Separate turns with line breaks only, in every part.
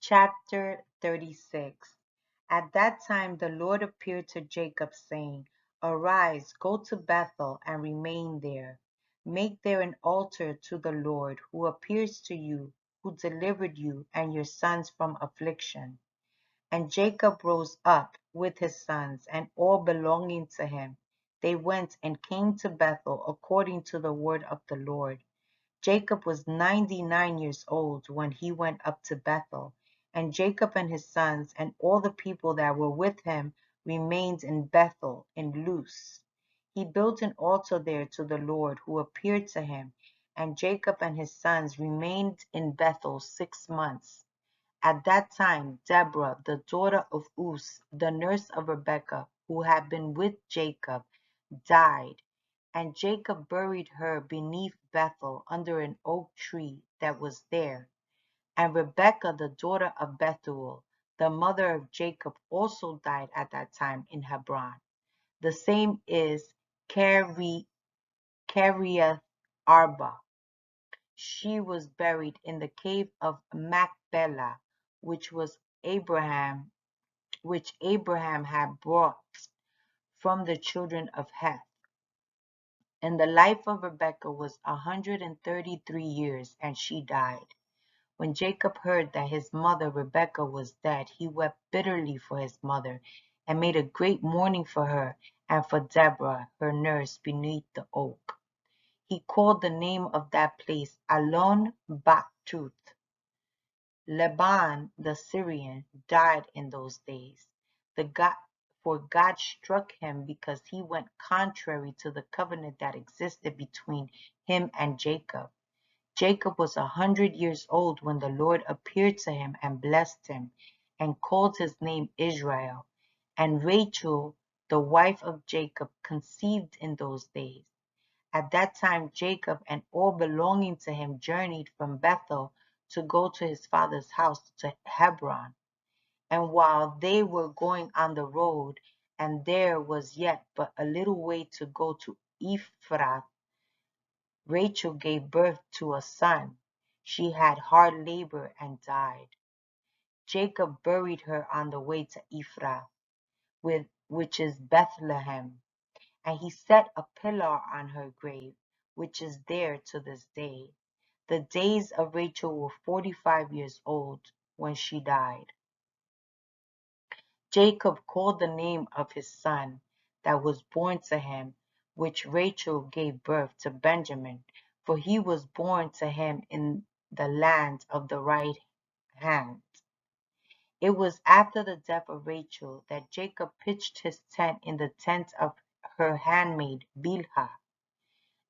Chapter 36. At that time the Lord appeared to Jacob, saying, Arise, go to Bethel, and remain there. Make there an altar to the Lord, who appears to you, who delivered you and your sons from affliction. And Jacob rose up with his sons, and all belonging to him. They went and came to Bethel according to the word of the Lord. Jacob was 99 years old when he went up to Bethel, and Jacob and his sons and all the people that were with him remained in Bethel in Luz. He built an altar there to the Lord who appeared to him, and Jacob and his sons remained in Bethel 6 months. At that time Deborah, the daughter of Uz, the nurse of Rebekah, who had been with Jacob, died, and Jacob buried her beneath Bethel under an oak tree that was there. And Rebekah, the daughter of Bethuel, the mother of Jacob, also died at that time in Hebron. The same is Kiriath Arba. She was buried in the cave of Machpelah, which was Abraham, which Abraham had brought from the children of Heth. And the life of Rebekah was 133 years, and she died. When Jacob heard that his mother Rebekah was dead, he wept bitterly for his mother, and made a great mourning for her and for Deborah, her nurse, beneath the oak. He called the name of that place Alon Baktooth. Laban the Syrian died in those days. For God struck him because he went contrary to the covenant that existed between him and Jacob. Jacob was 100 years old when the Lord appeared to him and blessed him, and called his name Israel. And Rachel, the wife of Jacob, conceived in those days. At that time Jacob and all belonging to him journeyed from Bethel to go to his father's house to Hebron. And while they were going on the road, and there was yet but a little way to go to Ephrath, Rachel gave birth to a son. She had hard labor and died. Jacob buried her on the way to Ephrath, which is Bethlehem, and he set a pillar on her grave, which is there to this day. The days of Rachel were 45 years old when she died. Jacob called the name of his son that was born to him, which Rachel gave birth to, Benjamin, for he was born to him in the land of the right hand. It was after the death of Rachel that Jacob pitched his tent in the tent of her handmaid Bilhah.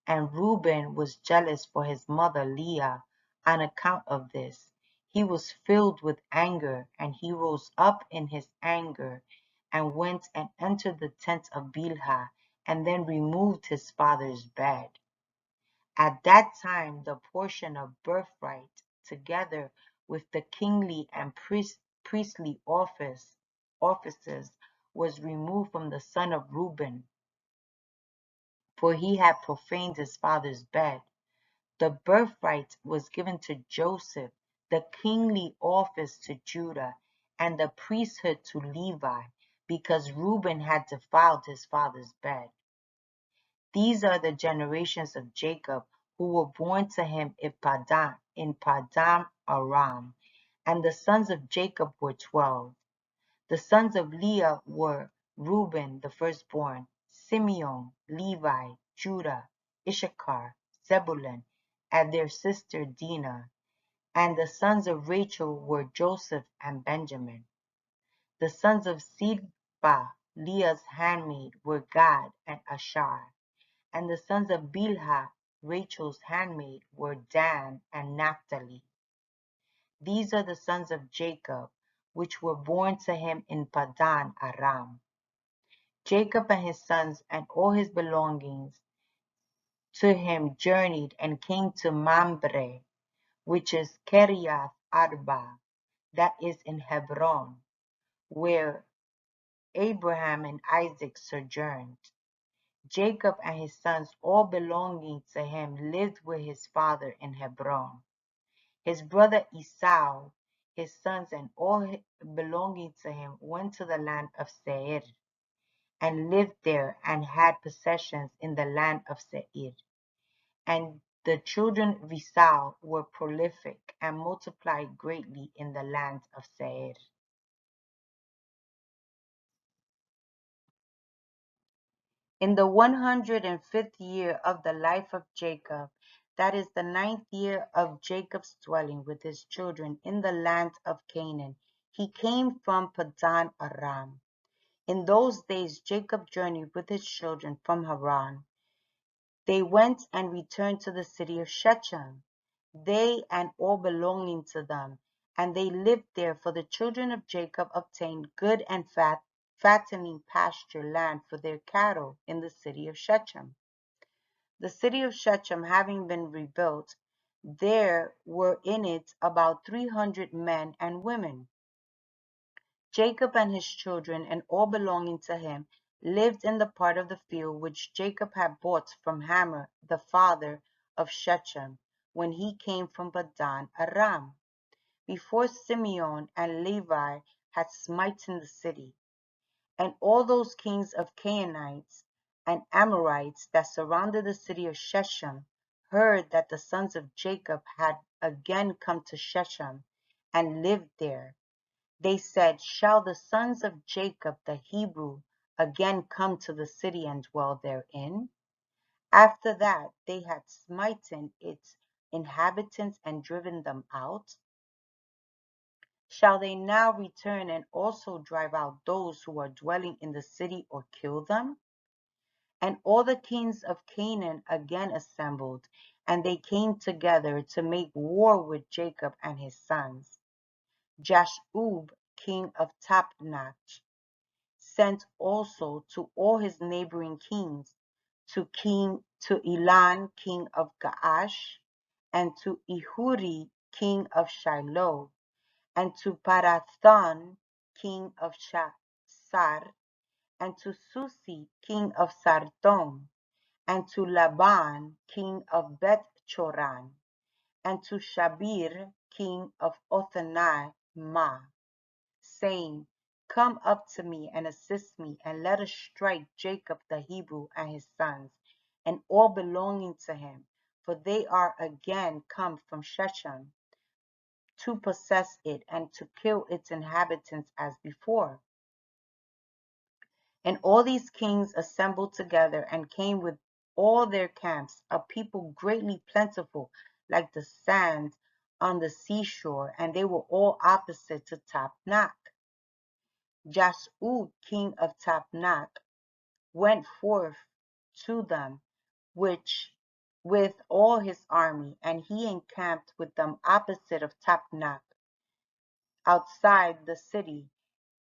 And Reuben was jealous for his mother Leah on account of this. He was filled with anger, and he rose up in his anger and went and entered the tent of Bilhah, and then removed his father's bed. At that time the portion of birthright, together with the kingly and priestly offices, was removed from the son of Reuben, for he had profaned his father's bed. The birthright was given to Joseph, the kingly office to Judah, and the priesthood to Levi, because Reuben had defiled his father's bed. These are the generations of Jacob who were born to him in Padan Aram, and the sons of Jacob were 12. The sons of Leah were Reuben the firstborn, Simeon, Levi, Judah, Issachar, Zebulun, and their sister Dinah. And the sons of Rachel were Joseph and Benjamin. The sons of Zilpah, Leah's handmaid, were Gad and Asher. And the sons of Bilhah, Rachel's handmaid, were Dan and Naphtali. These are the sons of Jacob, which were born to him in Padan Aram. Jacob and his sons and all his belongings to him journeyed and came to Mamre, which is Kiriath Arba, that is in Hebron, where Abraham and Isaac sojourned. Jacob and his sons, all belonging to him, lived with his father in Hebron. His brother Esau his sons, and all belonging to him went to the land of Seir, and lived there, and had possessions in the land of Seir. And the children of Esau were prolific, and multiplied greatly in the land of Seir. In the 105th year of the life of Jacob, that is the 9th year of Jacob's dwelling with his children in the land of Canaan, he came from Padan Aram. In those days Jacob journeyed with his children from Haran. They went and returned to the city of Shechem, they and all belonging to them, and they lived there, for the children of Jacob obtained good and fattening pasture land for their cattle in the city of Shechem. The city of Shechem having been rebuilt, there were in it about 300 men and women. Jacob and his children and all belonging to him lived in the part of the field which Jacob had bought from Hamor the father of Shechem, when he came from Padan Aram, before Simeon and Levi had smitten the city. And all those kings of Canaanites and Amorites that surrounded the city of Shechem heard that the sons of Jacob had again come to Shechem and lived there. They said, "Shall the sons of Jacob the Hebrew again come to the city and dwell therein?" After that they had smitten its inhabitants and driven them out, shall they now return and also drive out those who are dwelling in the city, or kill them? And all the kings of Canaan again assembled, and they came together to make war with Jacob and his sons. Jashub, king of Tapnach, sent also to all his neighboring kings, to Elan, king of Gaash, and to Ehuri, king of Shiloh, and to Parathon, king of Sar, and to Susi, king of Sardom, and to Laban, king of Beth Choran, and to Shabir, king of Othanai Ma, saying, "Come up to me and assist me, and let us strike Jacob the Hebrew and his sons, and all belonging to him, for they are again come from Shechem to possess it, and to kill its inhabitants as before." And all these kings assembled together, and came with all their camps, a people greatly plentiful, like the sands on the seashore, and they were all opposite to Tapnach. Jashub, king of Tapnach, went forth to them, which with all his army, and he encamped with them opposite of Tapnach, outside the city.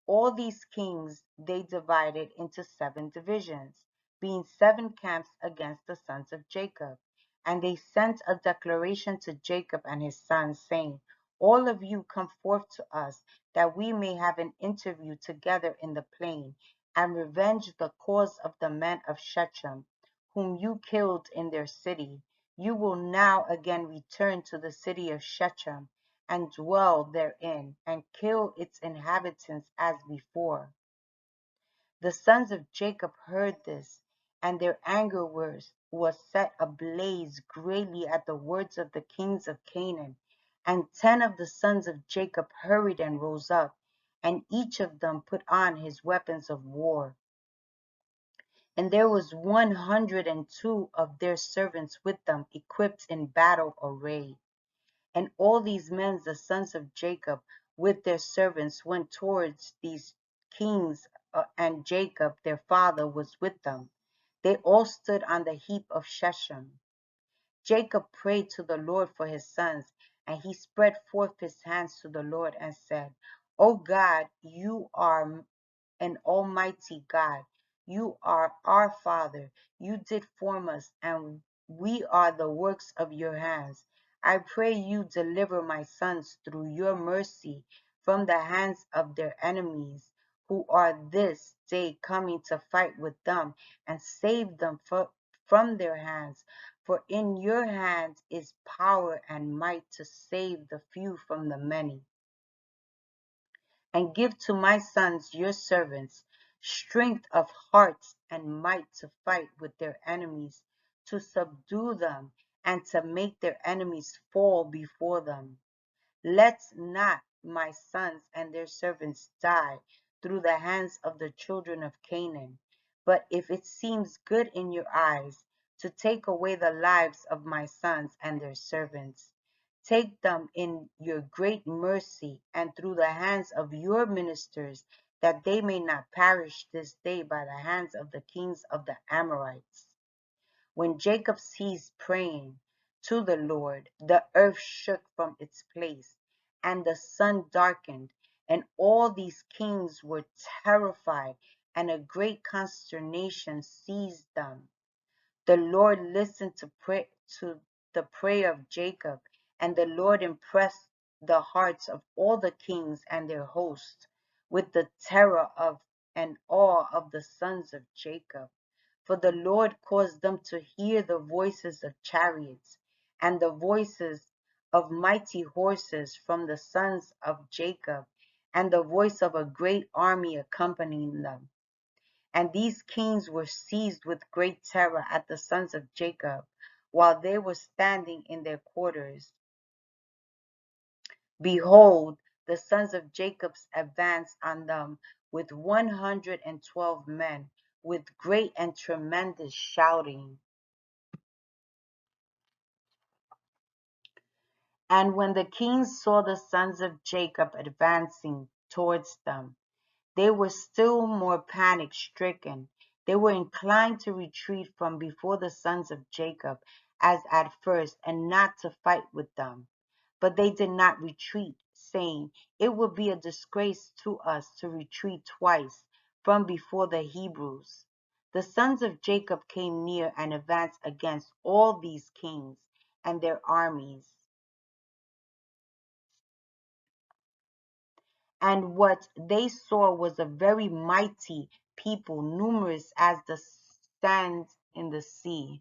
All these kings they divided into 7 divisions, being 7 camps against the sons of Jacob. And they sent a declaration to Jacob and his sons, saying, "All of you come forth to us, that we may have an interview together in the plain, and revenge the cause of the men of Shechem, whom you killed in their city. You will now again return to the city of Shechem, and dwell therein, and kill its inhabitants as before." The sons of Jacob heard this, and their anger was set ablaze greatly at the words of the kings of Canaan. And 10 of the sons of Jacob hurried and rose up, and each of them put on his weapons of war. And there was 102 of their servants with them, equipped in battle array. And all these men, the sons of Jacob, with their servants, went towards these kings, and Jacob their father was with them. They all stood on the heap of Shechem. Jacob prayed to the Lord for his sons, and he spread forth his hands to the Lord and said, "O God, you are an almighty God. You are our Father. You did form us, and we are the works of your hands. I pray you deliver my sons through your mercy from the hands of their enemies, who are this day coming to fight with them, and save them from their hands. For in your hands is power and might to save the few from the many." and give to my sons your servants strength of hearts and might to fight with their enemies, to subdue them, and to make their enemies fall before them. Let not my sons and their servants die through the hands of the children of Canaan. But if it seems good in your eyes to take away the lives of my sons and their servants, take them in your great mercy and through the hands of your ministers, that they may not perish this day by the hands of the kings of the Amorites. When Jacob ceased praying to the Lord, the earth shook from its place, and the sun darkened, and all these kings were terrified, and a great consternation seized them. The Lord listened to the prayer of Jacob, and the Lord impressed the hearts of all the kings and their hosts with the terror of and awe of the sons of Jacob. For the Lord caused them to hear the voices of chariots and the voices of mighty horses from the sons of Jacob, and the voice of a great army accompanying them. And these kings were seized with great terror at the sons of Jacob, while they were standing in their quarters. Behold, the sons of Jacob advanced on them with 112 men, with great and tremendous shouting. And when the kings saw the sons of Jacob advancing towards them, they were still more panic stricken. They were inclined to retreat from before the sons of Jacob as at first, and not to fight with them. But they did not retreat, saying, it would be a disgrace to us to retreat twice from before the Hebrews. The sons of Jacob came near and advanced against all these kings and their armies. And what they saw was a very mighty people, numerous as the sand in the sea.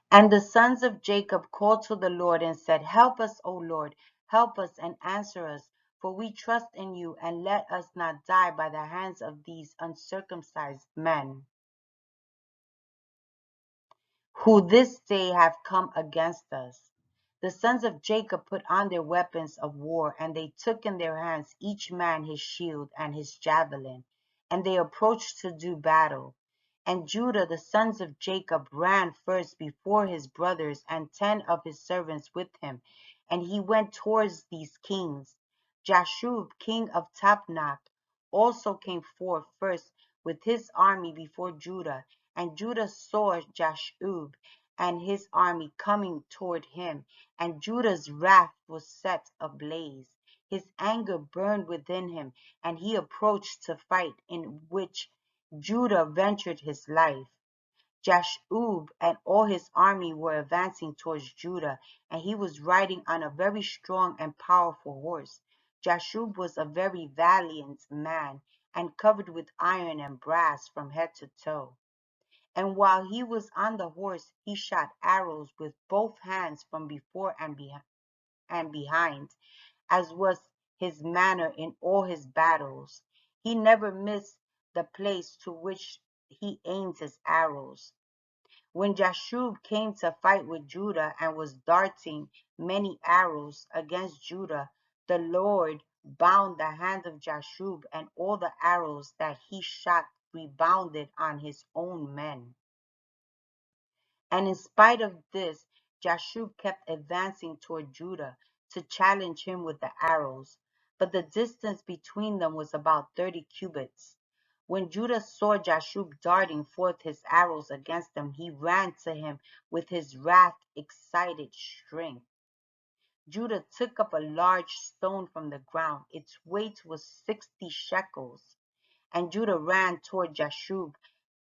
And the sons of Jacob called to the Lord and said, help us, O Lord, help us and answer us, for we trust in you, and let us not die by the hands of these uncircumcised men, who this day have come against us. The sons of Jacob put on their weapons of war, and they took in their hands each man his shield and his javelin, and they approached to do battle. And Judah, the sons of Jacob, ran first before his brothers, and 10 of his servants with him, and he went towards these kings. Jashub, king of Tapnach, also came forth first with his army before Judah, and Judah saw Jashub and his army coming toward him, and Judah's wrath was set ablaze. His anger burned within him, and he approached to fight, in which Judah ventured his life. Jashub and all his army were advancing towards Judah, and he was riding on a very strong and powerful horse. Jashub was a very valiant man, and covered with iron and brass from head to toe. And while he was on the horse, he shot arrows with both hands from before and behind, as was his manner in all his battles. He never missed the place to which he aimed his arrows. When Jashub came to fight with Judah and was darting many arrows against Judah, the Lord bound the hand of Jashub, and all the arrows that he shot rebounded on his own men. And in spite of this, Jashub kept advancing toward Judah to challenge him with the arrows, but the distance between them was about 30 cubits. When Judah saw Jashub darting forth his arrows against him, he ran to him with his wrath excited strength. Judah took up a large stone from the ground. Its weight was 60 shekels. And Judah ran toward Jashub,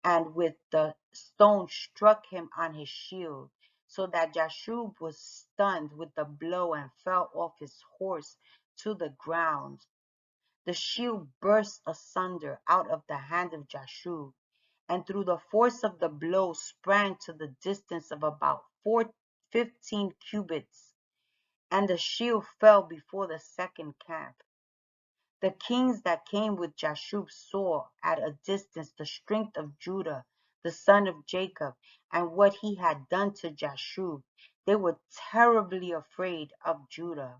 and with the stone struck him on his shield, so that Jashub was stunned with the blow and fell off his horse to the ground. The shield burst asunder out of the hand of Jashub, and through the force of the blow sprang to the distance of about 15 cubits, and the shield fell before the second camp. The kings that came with Jashub saw at a distance the strength of Judah, the son of Jacob, and what he had done to Jashub. They were terribly afraid of Judah,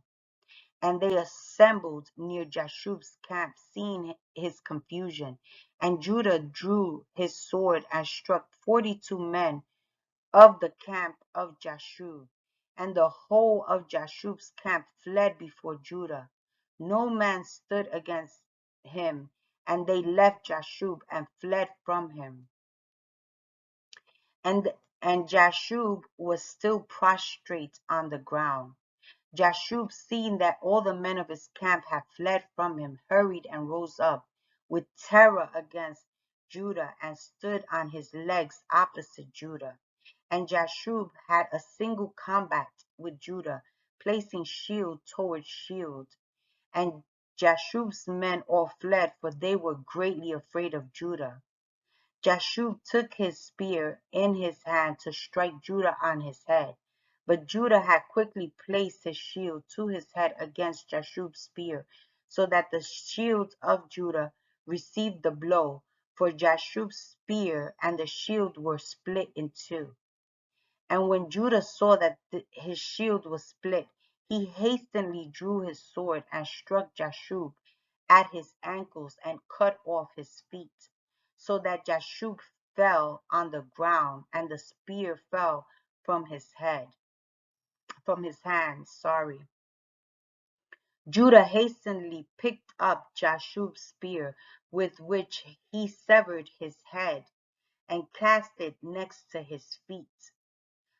and they assembled near Jashub's camp, seeing his confusion. And Judah drew his sword and struck 42 men of the camp of Jashub, and the whole of Jashub's camp fled before Judah. No man stood against him, and they left Jashub and fled from him. And, and Jashub was still prostrate on the ground. Jashub, seeing that all the men of his camp had fled from him, hurried and rose up with terror against Judah and stood on his legs opposite Judah. And Jashub had a single combat with Judah, placing shield toward shield. And Jashub's men all fled, for they were greatly afraid of Judah. Jashub took his spear in his hand to strike Judah on his head. But Judah had quickly placed his shield to his head against Jashub's spear, so that the shield of Judah received the blow, for Jashub's spear and the shield were split in two. And when Judah saw that his shield was split, he hastily drew his sword and struck Jashub at his ankles and cut off his feet, so that Jashub fell on the ground, and the spear fell from his hands. Judah hastily picked up Jashub's spear, with which he severed his head, and cast it next to his feet.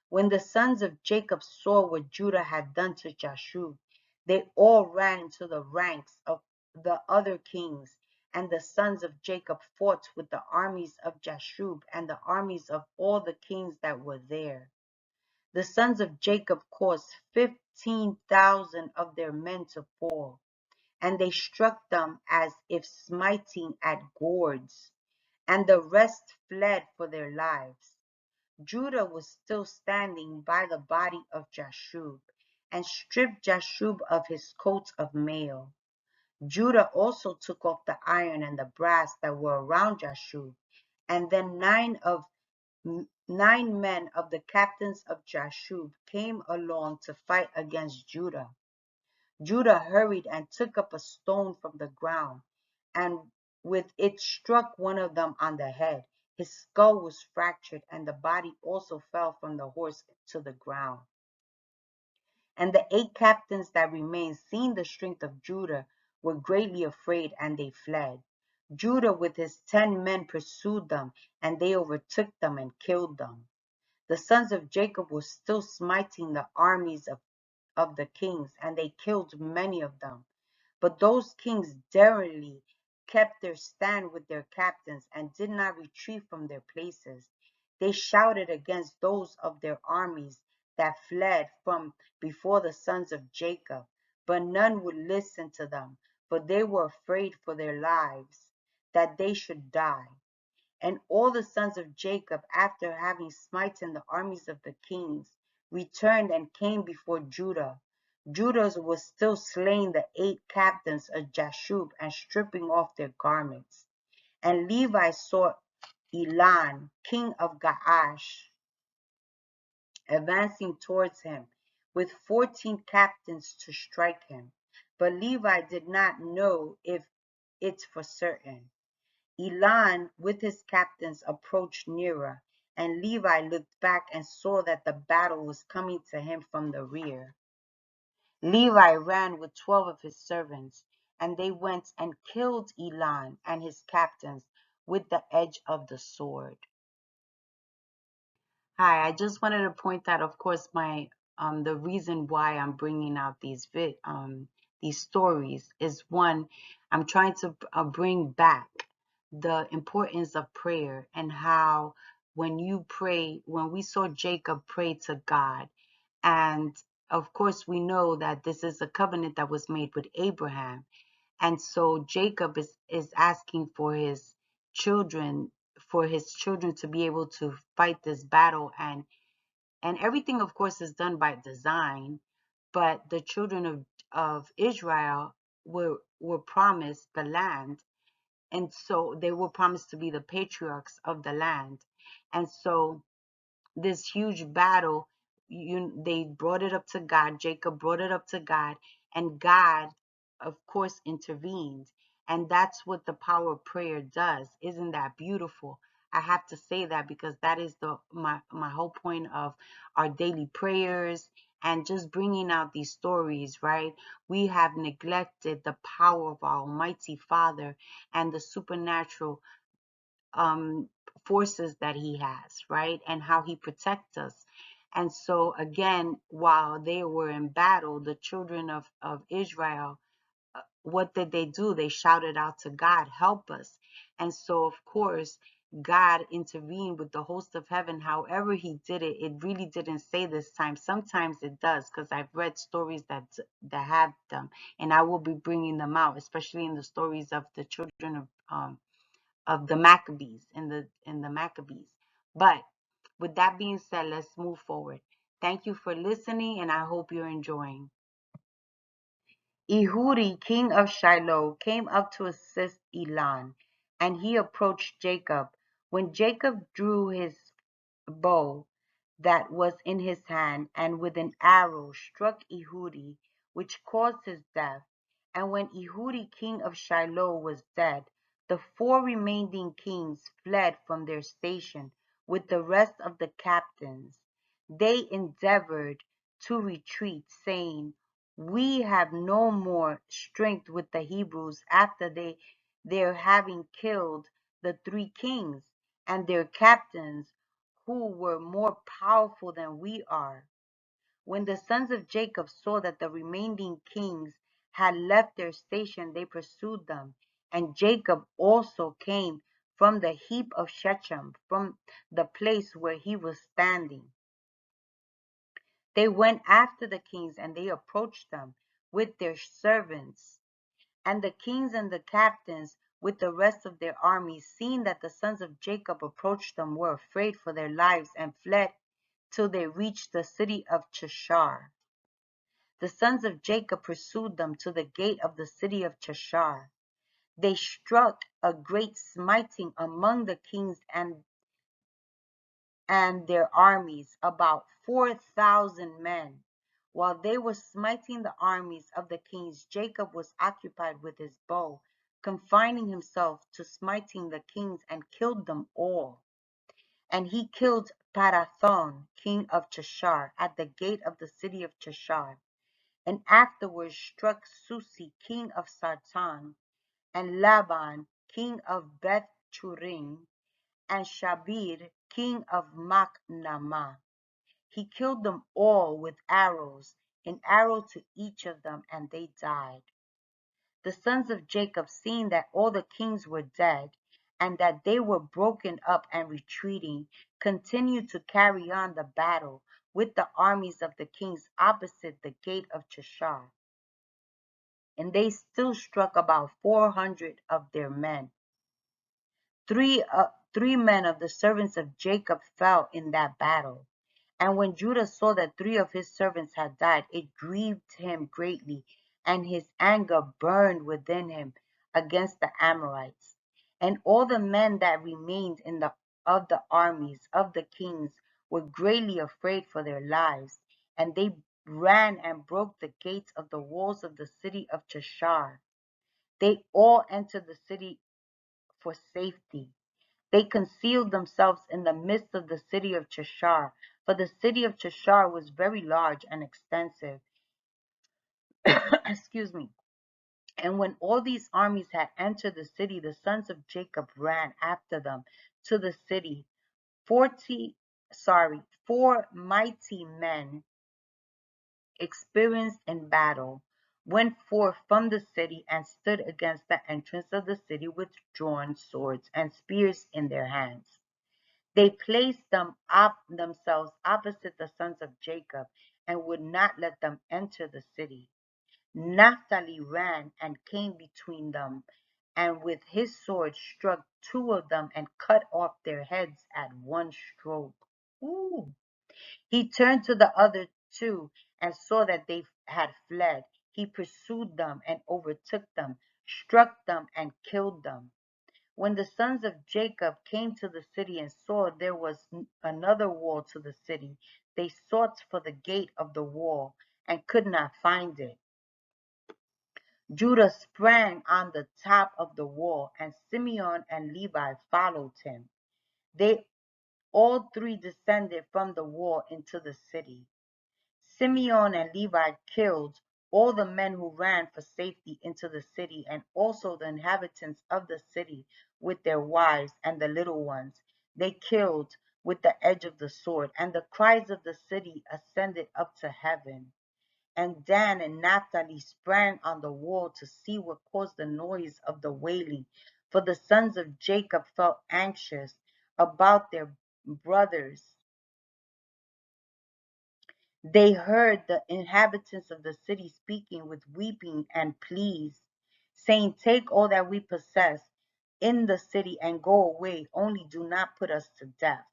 When the sons of Jacob saw what Judah had done to Jashub, they all ran into the ranks of the other kings, and the sons of Jacob fought with the armies of Jashub and the armies of all the kings that were there. The sons of Jacob caused 15,000 of their men to fall, and they struck them as if smiting at gourds, and the rest fled for their lives. Judah was still standing by the body of Jashub, and stripped Jashub of his coat of mail. Judah also took off the iron and the brass that were around Jashub, and then nine men of the captains of Jashub came along to fight against Judah. Judah hurried and took up a stone from the ground, and with it struck one of them on the head. His skull was fractured, and the body also fell from the horse to the ground. And the 8 captains that remained, seeing the strength of Judah, were greatly afraid, and they fled. Judah with his 10 men pursued them, and they overtook them and killed them. The sons of Jacob were still smiting the armies of the kings, and they killed many of them. But those kings daringly kept their stand with their captains and did not retreat from their places. They shouted against those of their armies that fled from before the sons of Jacob, but none would listen to them, for they were afraid for their lives, that they should die. And all the sons of Jacob, after having smitten the armies of the kings, returned and came before Judah. Judah was still slaying the 8 captains of Jashub and stripping off their garments. And Levi saw Elon, king of Gaash, advancing towards him with 14 captains to strike him. But Levi did not know if it's for certain. Elon with his captains approached nearer, and Levi looked back and saw that the battle was coming to him from the rear. Levi ran with 12 of his servants, and they went and killed Elon and his captains with the edge of the sword. Hi, I just wanted to point out, of course, my the reason why I'm bringing out these stories is, one, I'm trying to bring back the importance of prayer, and how when you pray, when we saw Jacob pray to God, and of course we know that this is a covenant that was made with Abraham, and so Jacob is asking for his children to be able to fight this battle, and And everything, of course, is done by design, but the children of Israel were promised the land, and so they were promised to be the patriarchs of the land. And so this huge battle, they brought it up to God. Jacob brought it up to God, and God, of course, intervened. And that's what the power of prayer does. Isn't that beautiful? I have to say that because that is my whole point of our daily prayers and just bringing out these stories, right? We have neglected the power of our Almighty Father and the supernatural um, forces that he has, right? And how he protects us. And so, again, while they were in battle, the children of Israel, what did they do? They shouted out to God, help us. And so, of course, God intervened with the host of heaven. However he did it, it really didn't say this time. Sometimes it does, because I've read stories that have them, and I will be bringing them out, especially in the stories of the children of the Maccabees in the Maccabees. But with that being said, let's move forward. Thank you for listening, and I hope you're enjoying. Ehudi, king of Shiloh, came up to assist Elon, and he approached Jacob. When Jacob drew his bow that was in his hand, and with an arrow struck Ehudi, which caused his death. And when Ehudi, king of Shiloh, was dead, the four remaining kings fled from their station with the rest of the captains. They endeavored to retreat, saying, "We have no more strength with the Hebrews after their having killed the three kings and their captains, who were more powerful than we are." When the sons of Jacob saw that the remaining kings had left their station, they pursued them. And Jacob also came from the heap of Shechem, from the place where he was standing. They went after the kings, and they approached them with their servants. And the kings and the captains with the rest of their armies, seeing that the sons of Jacob approached them, were afraid for their lives and fled till they reached the city of Cheshire. The sons of Jacob pursued them to the gate of the city of Cheshire. They struck a great smiting among the kings and their armies, about 4,000 men. While they were smiting the armies of the kings, Jacob was occupied with his bow, confining himself to smiting the kings, and killed them all. And he killed Parathon, king of Cheshire, at the gate of the city of Cheshire, and afterwards struck Susi, king of Sartan, and Laban, king of Beth Churin, and Shabir, king of Machnama. He killed them all with arrows, an arrow to each of them, and they died. The sons of Jacob, seeing that all the kings were dead, and that they were broken up and retreating, continued to carry on the battle with the armies of the kings opposite the gate of Cheshire. And they still struck about 400 of their men. Three men of the servants of Jacob fell in that battle. And when Judah saw that three of his servants had died, it grieved him greatly, and his anger burned within him against the Amorites. And all the men that remained in the of the armies of the kings were greatly afraid for their lives, and they ran and broke the gates of the walls of the city of Cheshire. They all entered the city for safety. They concealed themselves in the midst of the city of Cheshire, for the city of Cheshire was very large and extensive. Excuse me. And when all these armies had entered the city, the sons of Jacob ran after them to the city. 4 mighty men, experienced in battle, went forth from the city and stood against the entrance of the city with drawn swords and spears in their hands. They placed themselves opposite the sons of Jacob and would not let them enter the city. Naphtali ran and came between them, and with his sword struck two of them and cut off their heads at one stroke. Ooh. He turned to the other two and saw that they had fled. He pursued them and overtook them, struck them and killed them. When the sons of Jacob came to the city and saw there was another wall to the city, they sought for the gate of the wall and could not find it. Judah sprang on the top of the wall, and Simeon and Levi followed him. They all three descended from the wall into the city. Simeon and Levi killed all the men who ran for safety into the city, and also the inhabitants of the city with their wives and the little ones. They killed with the edge of the sword, and the cries of the city ascended up to heaven. And Dan and Naphtali sprang on the wall to see what caused the noise of the wailing, for the sons of Jacob felt anxious about their brothers. They heard the inhabitants of the city speaking with weeping and pleas, saying, "Take all that we possess in the city and go away, only do not put us to death."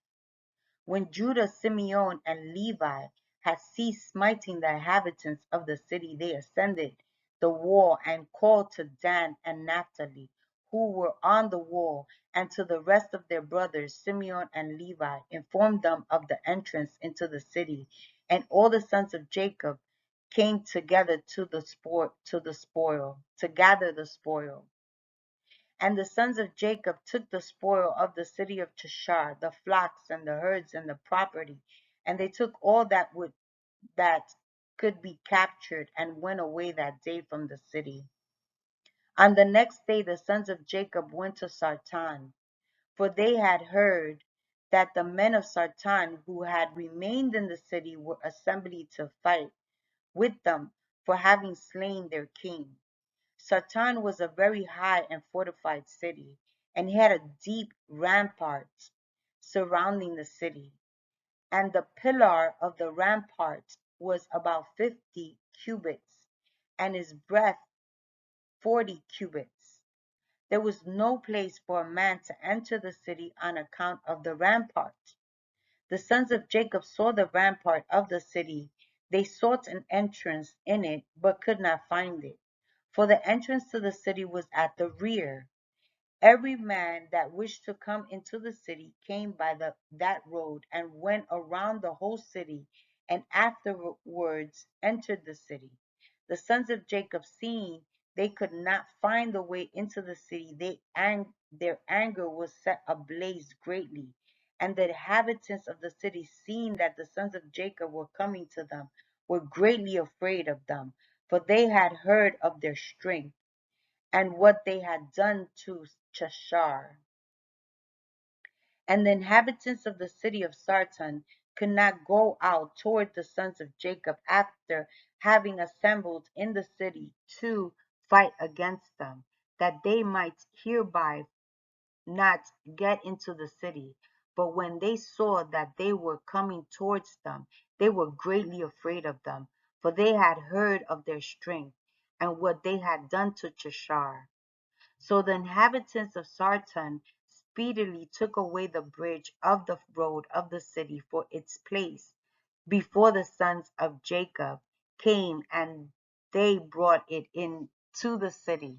When Judah, Simeon, and Levi had ceased smiting the inhabitants of the city, they ascended the wall and called to Dan and Naphtali, who were on the wall, and to the rest of their brothers, Simeon and Levi, informed them of the entrance into the city. And all the sons of Jacob came together to gather the spoil. And the sons of Jacob took the spoil of the city of Cheshire, the flocks and the herds and the property, and they took all that could be captured and went away that day from the city. On the next day the sons of Jacob went to Sartan, for they had heard that the men of Sartan who had remained in the city were assembling to fight with them for having slain their king. Sartan was a very high and fortified city, and had a deep rampart surrounding the city. And the pillar of the rampart was about 50 cubits, and its breadth 40 cubits. There was no place for a man to enter the city on account of the rampart. The sons of Jacob saw the rampart of the city. They sought an entrance in it, but could not find it, for the entrance to the city was at the rear. Every man that wished to come into the city came by that road and went around the whole city, and afterwards entered the city. The sons of Jacob, seeing they could not find the way into the city, their anger was set ablaze greatly. And the inhabitants of the city, seeing that the sons of Jacob were coming to them, were greatly afraid of them, for they had heard of their strength and what they had done to Cheshire. And the inhabitants of the city of Sartan could not go out toward the sons of Jacob after having assembled in the city to fight against them, that they might hereby not get into the city. But when they saw that they were coming towards them, they were greatly afraid of them, for they had heard of their strength and what they had done to Cheshire. So the inhabitants of Sartan speedily took away the bridge of the road of the city for its place before the sons of Jacob came, and they brought it into the city.